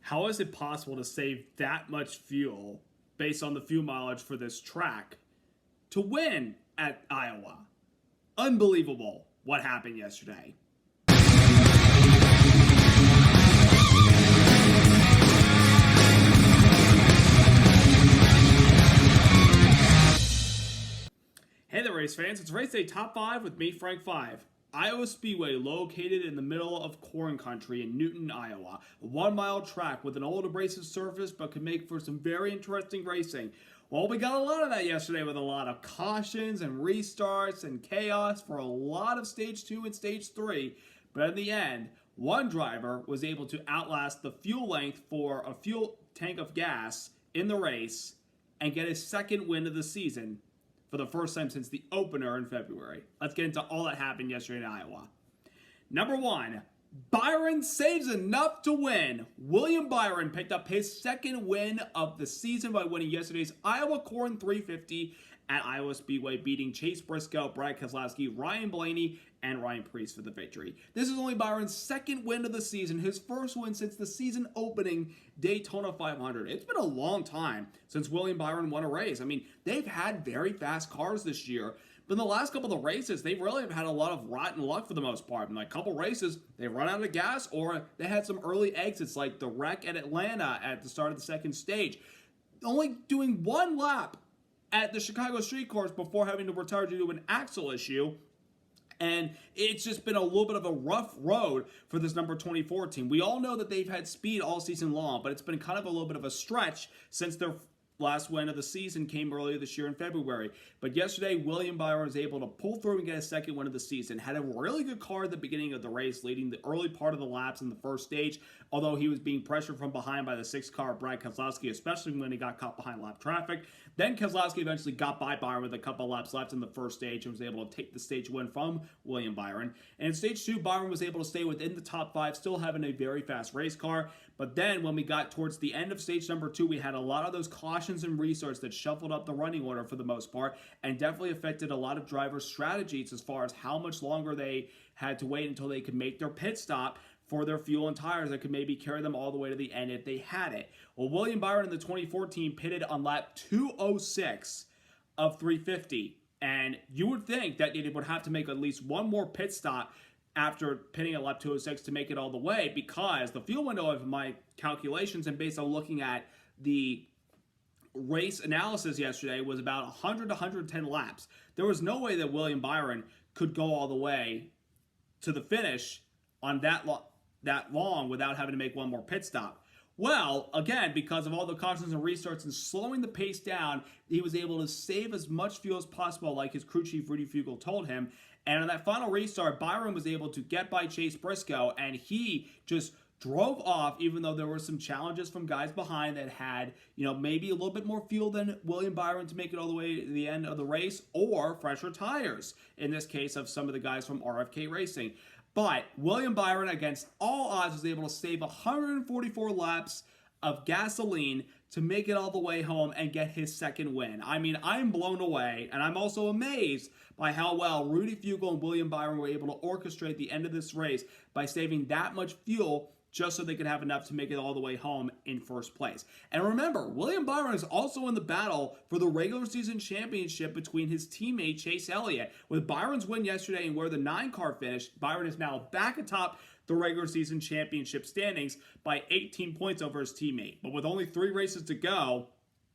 How is it possible to save that much fuel based on the fuel mileage for this track to win at Iowa? Unbelievable what happened yesterday. Hey there, race fans. It's Race Day Top 5 with me, Frank 5. Iowa Speedway, located in the middle of corn country in Newton, Iowa. A 1-mile track with an old abrasive surface, but can make for some very interesting racing. Well, we got a lot of that yesterday with a lot of cautions and restarts and chaos for a lot of Stage 2 and Stage 3. But in the end, one driver was able to outlast the fuel length for a fuel tank of gas in the race and get his second win of the season for the first time since the opener in February. Let's get into all that happened yesterday in Iowa. Number 1, Byron saves enough to win. William Byron picked up his second win of the season by winning yesterday's Iowa Corn 350 at Iowa Speedway, beating Chase Briscoe, Brad Keselowski, Ryan Blaney, and Ryan Preece for the victory. This is only Byron's second win of the season, his first win since the season opening Daytona 500. It's been a long time since William Byron won a race. I mean, they've had very fast cars this year, but in the last couple of races, they really have had a lot of rotten luck for the most part. In like a couple races, they run out of gas or they had some early exits like the wreck at Atlanta at the start of the second stage. Only doing one lap at the Chicago Street Course before having to retire due to an axle issue. And it's just been a little bit of a rough road for this number 24 team. We all know that they've had speed all season long, but it's been kind of a little bit of a stretch since their last win of the season came earlier this year in February. But yesterday, William Byron was able to pull through and get his second win of the season. Had a really good car at the beginning of the race, leading the early part of the laps in the first stage, although he was being pressured from behind by the 6th car, Brad Keselowski, especially when he got caught behind lap traffic. Then Keselowski eventually got by Byron with a couple laps left in the first stage and was able to take the stage win from William Byron. And in stage 2, Byron was able to stay within the top 5, still having a very fast race car. But then when we got towards the end of stage number 2, we had a lot of those cautions and restarts that shuffled up the running order for the most part and definitely affected a lot of drivers' strategies as far as how much longer they had to wait until they could make their pit stop for their fuel and tires that could maybe carry them all the way to the end if they had it. Well, William Byron in the 2014 pitted on lap 206 of 350, and you would think that they would have to make at least one more pit stop after pitting at lap 206 to make it all the way, because the fuel window of my calculations and based on looking at the race analysis yesterday was about 100 to 110 laps. There was no way that William Byron could go all the way to the finish on that long without having to make one more pit stop. Well, again, because of all the cautions and restarts and slowing the pace down, he was able to save as much fuel as possible, like his crew chief Rudy Fugle told him. And on that final restart, Byron was able to get by Chase Briscoe, and he just drove off, even though there were some challenges from guys behind that had, maybe a little bit more fuel than William Byron to make it all the way to the end of the race, or fresher tires, in this case of some of the guys from RFK Racing. But William Byron, against all odds, was able to save 144 laps of gasoline to make it all the way home and get his second win. I mean, I'm blown away, and I'm also amazed by how well Rudy Fugle and William Byron were able to orchestrate the end of this race by saving that much fuel just so they could have enough to make it all the way home in first place. And remember, William Byron is also in the battle for the regular season championship between his teammate Chase Elliott. With Byron's win yesterday and where the 9 car finished, Byron is now back atop the regular season championship standings by 18 points over his teammate. But with only 3 races to go,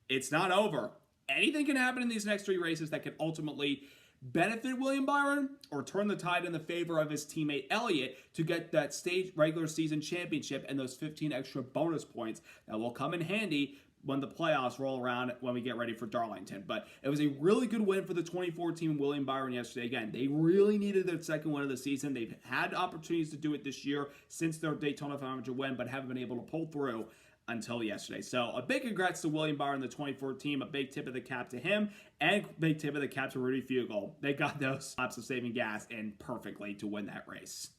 it's not over. Anything can happen in these next 3 races that can ultimately benefit William Byron or turn the tide in the favor of his teammate Elliott to get that stage regular season championship and those 15 extra bonus points that will come in handy when the playoffs roll around when we get ready for Darlington. But it was a really good win for the 2014 William Byron yesterday. Again, they really needed their second win of the season. They've had opportunities to do it this year since their Daytona 500 win, but haven't been able to pull through until yesterday. So a big congrats to William Byron, the 2014, a big tip of the cap to him, and big tip of the cap to Rudy Fugle. They got those laps of saving gas in perfectly to win that race.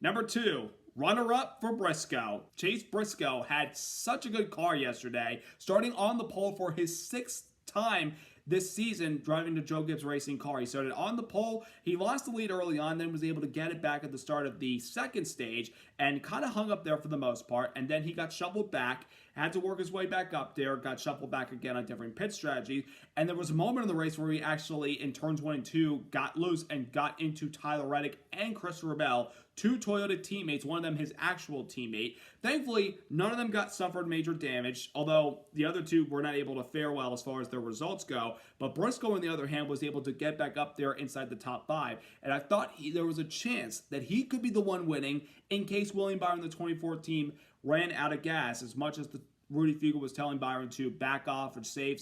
Number 2, runner-up for Briscoe. Chase Briscoe had such a good car yesterday, starting on the pole for his 6th time this season driving the Joe Gibbs Racing car. He started on the pole. He lost the lead early on, then was able to get it back at the start of the second stage and kind of hung up there for the most part. And then he got shuffled back, had to work his way back up there, got shuffled back again on different pit strategies. And there was a moment in the race where he actually, in turns 1 and 2, got loose and got into Tyler Reddick and Christopher Bell, 2 Toyota teammates, one of them his actual teammate. Thankfully, none of them suffered major damage, although the other 2 were not able to fare well as far as their results go. But Briscoe, on the other hand, was able to get back up there inside the top 5. And I thought there was a chance that he could be the one winning in case William Byron, the 24 team, ran out of gas, as much as Rudy Fugle was telling Byron to back off and save.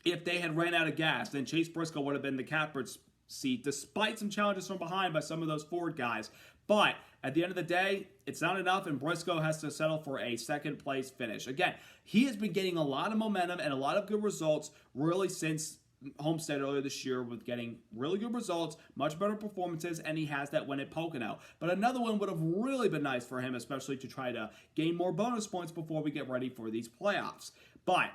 If they had ran out of gas, then Chase Briscoe would have been the catbird seat, despite some challenges from behind by some of those Ford guys. But at the end of the day, it's not enough, and Briscoe has to settle for a second-place finish. Again, he has been getting a lot of momentum and a lot of good results really since Homestead earlier this year, with getting really good results, much better performances, and he has that win at Pocono. But another one would have really been nice for him, especially to try to gain more bonus points before we get ready for these playoffs. But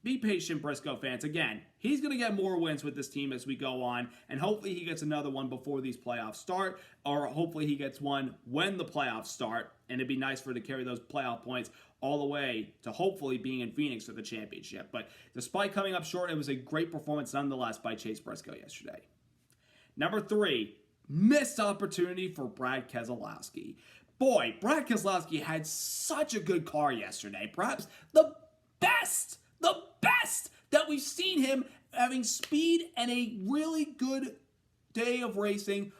be patient, Briscoe fans. Again, he's going to get more wins with this team as we go on, and hopefully he gets another one before these playoffs start, or hopefully he gets one when the playoffs start, and it'd be nice for him to carry those playoff points all the way to hopefully being in Phoenix for the championship. But despite coming up short, it was a great performance nonetheless by Chase Briscoe yesterday. Number 3, missed opportunity for Brad Keselowski. Boy, Brad Keselowski had such a good car yesterday. Perhaps the best that we've seen him having speed and a really good day of racing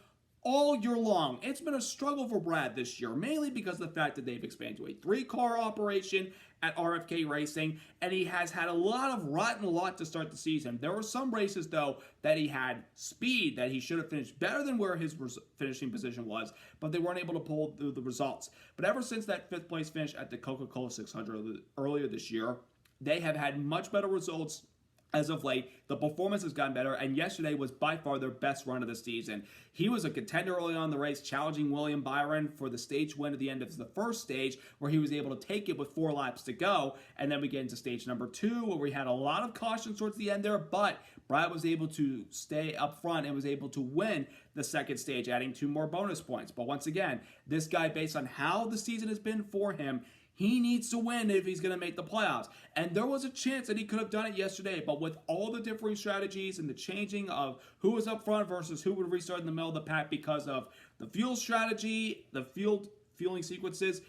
all year long. It's been a struggle for Brad this year, mainly because of the fact that they've expanded to a 3-car operation at RFK Racing, and he has had a lot of rotten luck to start the season. There were some races, though, that he had speed, that he should have finished better than where his finishing position was, but they weren't able to pull through the results. But ever since that 5th place finish at the Coca-Cola 600 earlier this year, they have had much better results as of late. The performance has gotten better, and yesterday was by far their best run of the season. He was a contender early on in the race, challenging William Byron for the stage win at the end of the first stage, where he was able to take it with 4 laps to go. And then we get into stage number 2, where we had a lot of cautions towards the end there, but Brad was able to stay up front and was able to win the second stage, adding 2 more bonus points. But once again, this guy, based on how the season has been for him, he needs to win if he's going to make the playoffs. And there was a chance that he could have done it yesterday, but with all the differing strategies and the changing of who was up front versus who would restart in the middle of the pack because of the fuel strategy, the fueling sequences,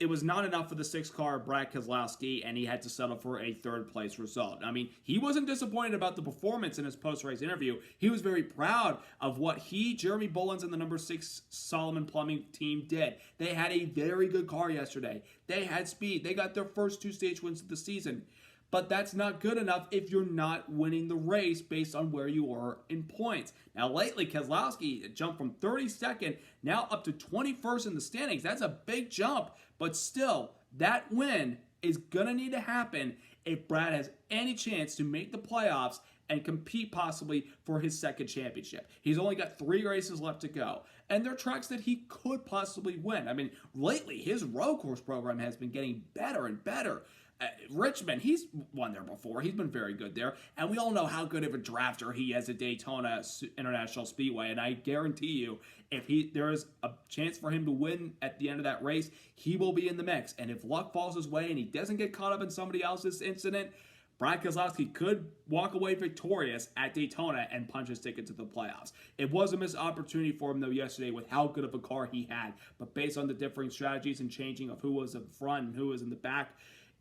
it was not enough for the 6-car Brad Keselowski, and he had to settle for a 3rd-place result. I mean, he wasn't disappointed about the performance in his post-race interview. He was very proud of what Jeremy Bullins, and the number 6 Solomon Plumbing team did. They had a very good car yesterday. They had speed. They got their first 2 stage wins of the season. But that's not good enough if you're not winning the race based on where you are in points. Now, lately, Keselowski jumped from 32nd now up to 21st in the standings. That's a big jump. But still, that win is going to need to happen if Brad has any chance to make the playoffs and compete possibly for his 2nd championship. He's only got 3 races left to go. And they're tracks that he could possibly win. I mean, lately, his road course program has been getting better and better. Richmond, he's won there before. He's been very good there. And we all know how good of a drafter he is at Daytona International Speedway. And I guarantee you, if there is a chance for him to win at the end of that race, he will be in the mix. And if luck falls his way and he doesn't get caught up in somebody else's incident, Brad Keselowski could walk away victorious at Daytona and punch his ticket to the playoffs. It was a missed opportunity for him, though, yesterday with how good of a car he had. But based on the differing strategies and changing of who was in front and who was in the back,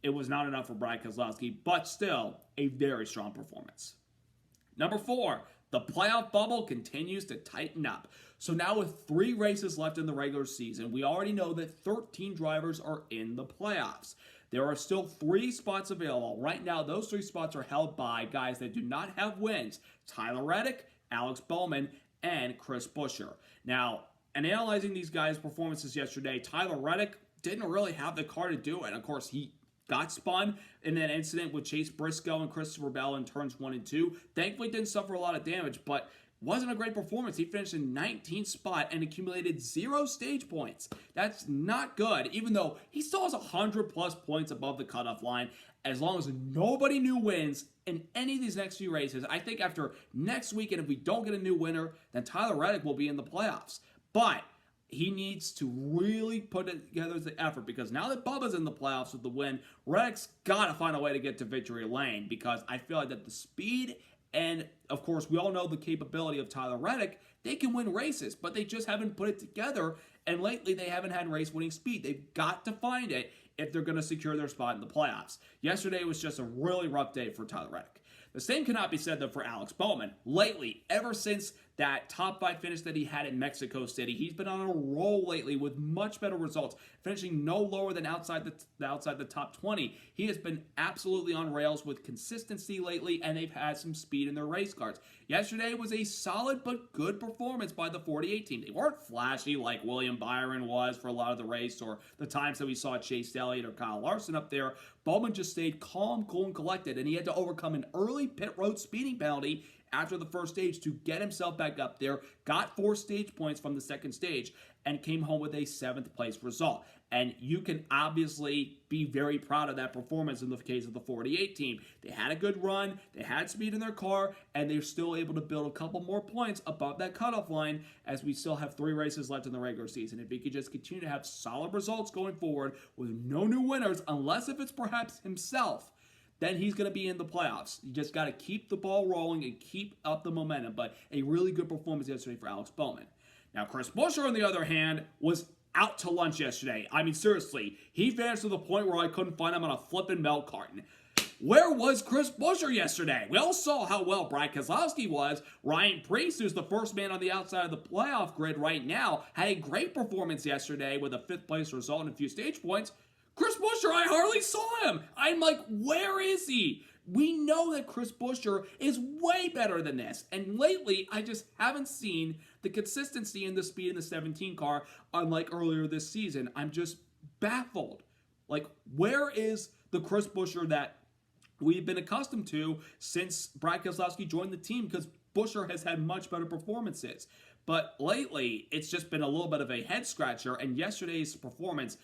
it was not enough for Brad Keselowski, but still a very strong performance. Number 4, the playoff bubble continues to tighten up. So now with 3 races left in the regular season, we already know that 13 drivers are in the playoffs. There are still 3 spots available. Right now, those 3 spots are held by guys that do not have wins: Tyler Reddick, Alex Bowman, and Chris Buescher. Now, in analyzing these guys' performances yesterday, Tyler Reddick didn't really have the car to do it. Of course, he got spun in that incident with Chase Briscoe and Christopher Bell in turns 1 and 2. Thankfully, didn't suffer a lot of damage, but wasn't a great performance. He finished in 19th spot and accumulated 0 stage points. That's not good, even though he still has 100-plus points above the cutoff line. As long as nobody new wins in any of these next few races, I think after next weekend, if we don't get a new winner, then Tyler Reddick will be in the playoffs. But he needs to really put together the effort, because now that Bubba's in the playoffs with the win, Reddick's got to find a way to get to victory lane, because I feel like that the speed and, of course, we all know the capability of Tyler Reddick. They can win races, but they just haven't put it together, and lately they haven't had race-winning speed. They've got to find it if they're going to secure their spot in the playoffs. Yesterday was just a really rough day for Tyler Reddick. The same cannot be said, though, for Alex Bowman. Lately, ever since that top 5 finish that he had in Mexico City, he's been on a roll lately with much better results, finishing no lower than outside the top 20. He has been absolutely on rails with consistency lately, and they've had some speed in their race cars. Yesterday was a solid but good performance by the 48 team. They weren't flashy like William Byron was for a lot of the race, or the times that we saw Chase Elliott or Kyle Larson up there. Bowman just stayed calm, cool, and collected, and he had to overcome an early pit road speeding penalty after the first stage to get himself back up there, got 4 stage points from the second stage, and came home with a 7th place result. And you can obviously be very proud of that performance in the case of the 48 team. They had a good run, they had speed in their car, and they're still able to build a couple more points above that cutoff line, as we still have 3 races left in the regular season. If he could just continue to have solid results going forward with no new winners, unless if it's perhaps himself, then he's going to be in the playoffs. You just got to keep the ball rolling and keep up the momentum. But a really good performance yesterday for Alex Bowman. Now, Chris Buescher, on the other hand, was out to lunch yesterday. I mean, seriously, he vanished to the point where I couldn't find him on a flippin' milk carton. Where was Chris Buescher yesterday? We all saw how well Brad Keselowski was. Ryan Preece, who's the first man on the outside of the playoff grid right now, had a great performance yesterday with a 5th place result and a few stage points. Chris Buescher, I hardly saw him. I'm like, where is he? We know that Chris Buescher is way better than this. And lately, I just haven't seen the consistency and the speed in the 17 car, unlike earlier this season. I'm just baffled. Like, where is the Chris Buescher that we've been accustomed to since Brad Keselowski joined the team? Because Buescher has had much better performances. But lately, it's just been a little bit of a head scratcher. And yesterday's performance,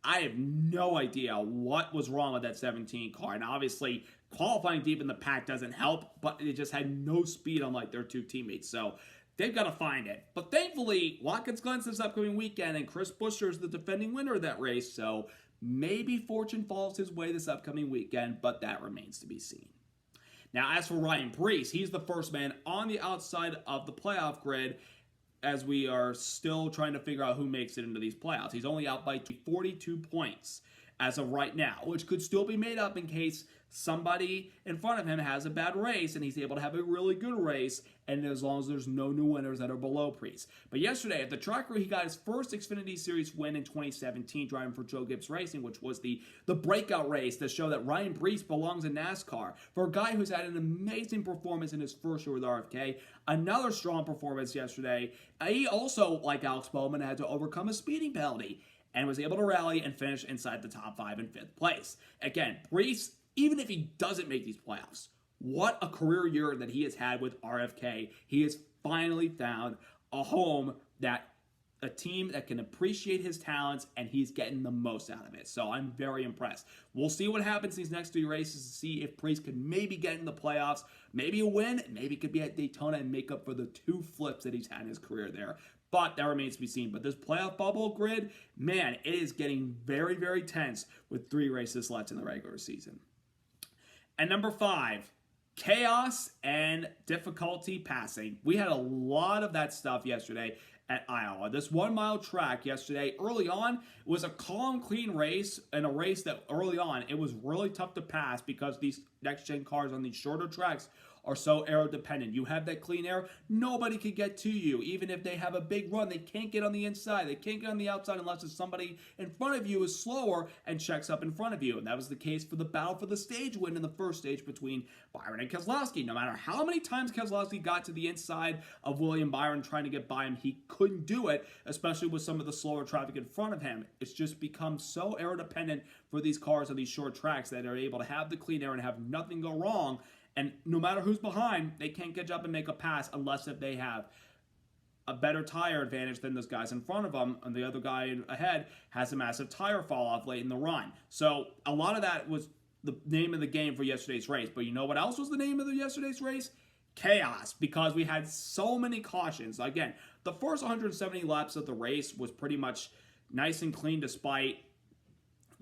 I have no idea what was wrong with that 17 car. And obviously, qualifying deep in the pack doesn't help, but it just had no speed unlike their 2 teammates. So they've got to find it. But thankfully, Watkins Glen's this upcoming weekend, and Chris Buescher is the defending winner of that race. So maybe fortune falls his way this upcoming weekend, but that remains to be seen. Now, as for Ryan Preece, he's the first man on the outside of the playoff grid, as we are still trying to figure out who makes it into these playoffs. He's only out by 42 points as of right now, which could still be made up in case somebody in front of him has a bad race and he's able to have a really good race, and as long as there's no new winners that are below Preece. But yesterday at the track where he got his first Xfinity Series win in 2017, driving for Joe Gibbs Racing, which was the breakout race to show that Ryan Preece belongs in NASCAR. For a guy who's had an amazing performance in his first year with RFK, another strong performance yesterday. He also, like Alex Bowman, had to overcome a speeding penalty and was able to rally and finish inside the top 5 in 5th place. Again, Preece, even if he doesn't make these playoffs, what a career year that he has had with RFK. He has finally found a home, that a team that can appreciate his talents, and he's getting the most out of it. So I'm very impressed. We'll see what happens these next 3 races to see if Preece can maybe get in the playoffs, maybe a win, maybe it could be at Daytona and make up for the 2 flips that he's had in his career there. But that remains to be seen. But this playoff bubble grid, man, it is getting very, very tense with 3 races left in the regular season. And number 5, chaos and difficulty passing. We had a lot of that stuff yesterday at Iowa. This 1-mile track yesterday, early on, was a calm, clean race, and a race that early on, it was really tough to pass because these next-gen cars on these shorter tracks are so aero dependent. You have that clean air, nobody can get to you. Even if they have a big run, they can't get on the inside. They can't get on the outside unless it's somebody in front of you is slower and checks up in front of you. And that was the case for the battle for the stage win in the first stage between Byron and Keselowski. No matter how many times Keselowski got to the inside of William Byron trying to get by him, he couldn't do it, especially with some of the slower traffic in front of him. It's just become so aero dependent for these cars on these short tracks that are able to have the clean air and have nothing go wrong. And no matter who's behind, they can't catch up and make a pass unless if they have a better tire advantage than those guys in front of them, and the other guy ahead has a massive tire fall off late in the run. So a lot of that was the name of the game for yesterday's race. But you know what else was the name of yesterday's race? Chaos, because we had so many cautions. Again, The first 170 laps of the race was pretty much nice and clean despite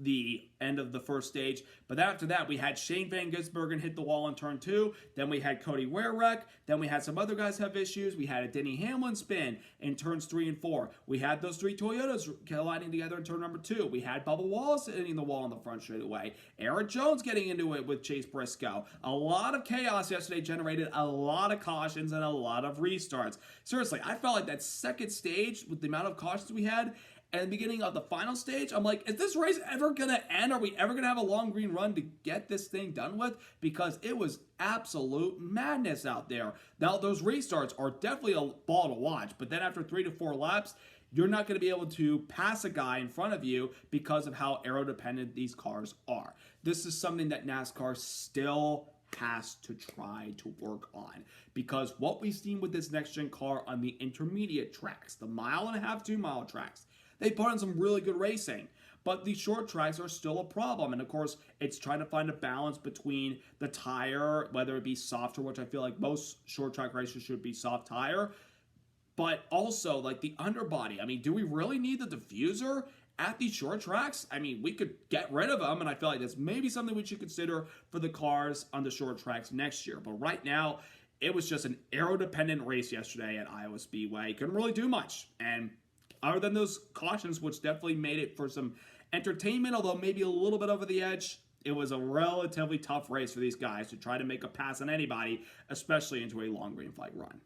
the end of the first stage. But after that, we had Shane Van Gisbergen hit the wall in turn 2. Then we had Cody Wehrreck. Then we had some other guys have issues. We had a Denny Hamlin spin in turns 3 and 4. We had those 3 Toyotas colliding together in turn number 2. We had Bubba Wallace hitting the wall on the front straightaway. Aaron Jones getting into it with Chase Briscoe. A lot of chaos yesterday generated a lot of cautions and a lot of restarts. Seriously, I felt like that second stage with the amount of cautions we had and the beginning of the final stage, I'm like, is this race ever going to end? Are we ever going to have a long green run to get this thing done with? Because it was absolute madness out there. Now, those restarts are definitely a ball to watch, but then after 3 to 4 laps, you're not going to be able to pass a guy in front of you because of how aero-dependent these cars are. This is something that NASCAR still has to try to work on, because what we've seen with this next-gen car on the intermediate tracks, the 1.5 mile, 2 mile tracks, they put on some really good racing, but the short tracks are still a problem. And of course, it's trying to find a balance between the tire, whether it be softer, which I feel like most short track races should be soft tire, but also like the underbody. I mean, do we really need the diffuser at these short tracks? I mean, we could get rid of them, and I feel like that's maybe something we should consider for the cars on the short tracks next year. But right now, it was just an aero-dependent race yesterday at Iowa Speedway. Couldn't really do much. And other than those cautions, which definitely made it for some entertainment, although maybe a little bit over the edge, it was a relatively tough race for these guys to try to make a pass on anybody, especially into a long green flag run.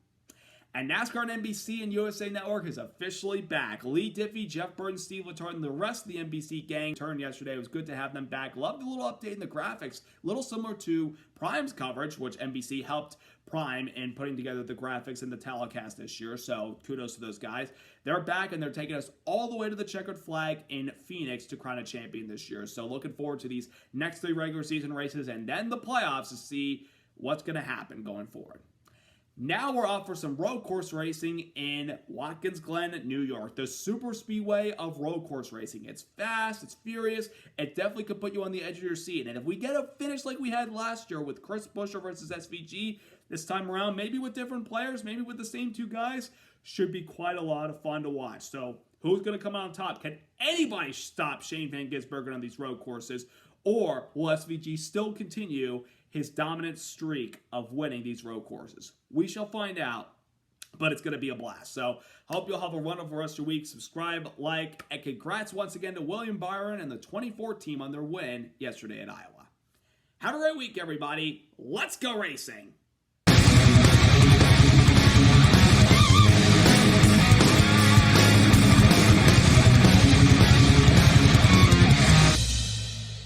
And NASCAR and NBC and USA Network is officially back. Lee Diffie, Jeff Burton, Steve Letarte, and the rest of the NBC gang turned yesterday. It was good to have them back. Loved the little update in the graphics. A little similar to Prime's coverage, which NBC helped Prime in putting together the graphics and the telecast this year. So kudos to those guys. They're back, and they're taking us all the way to the checkered flag in Phoenix to crown a champion this year. So looking forward to these next 3 regular season races and then the playoffs to see what's going to happen going forward. Now we're off for some road course racing in Watkins Glen, New York, the super speedway of road course racing. It's fast, it's furious, it definitely could put you on the edge of your seat. And if we get a finish like we had last year with Chris Buescher versus SVG, this time around, maybe with different players, maybe with the same 2 guys, should be quite a lot of fun to watch. So who's going to come out on top? Can anybody stop Shane Van Gisbergen on these road courses? Or will SVG still continue his dominant streak of winning these road courses? We shall find out, but it's going to be a blast. So I hope you'll have a wonderful rest of your week. Subscribe, like, and congrats once again to William Byron and the 24 team on their win yesterday at Iowa. Have a great week, everybody. Let's go racing.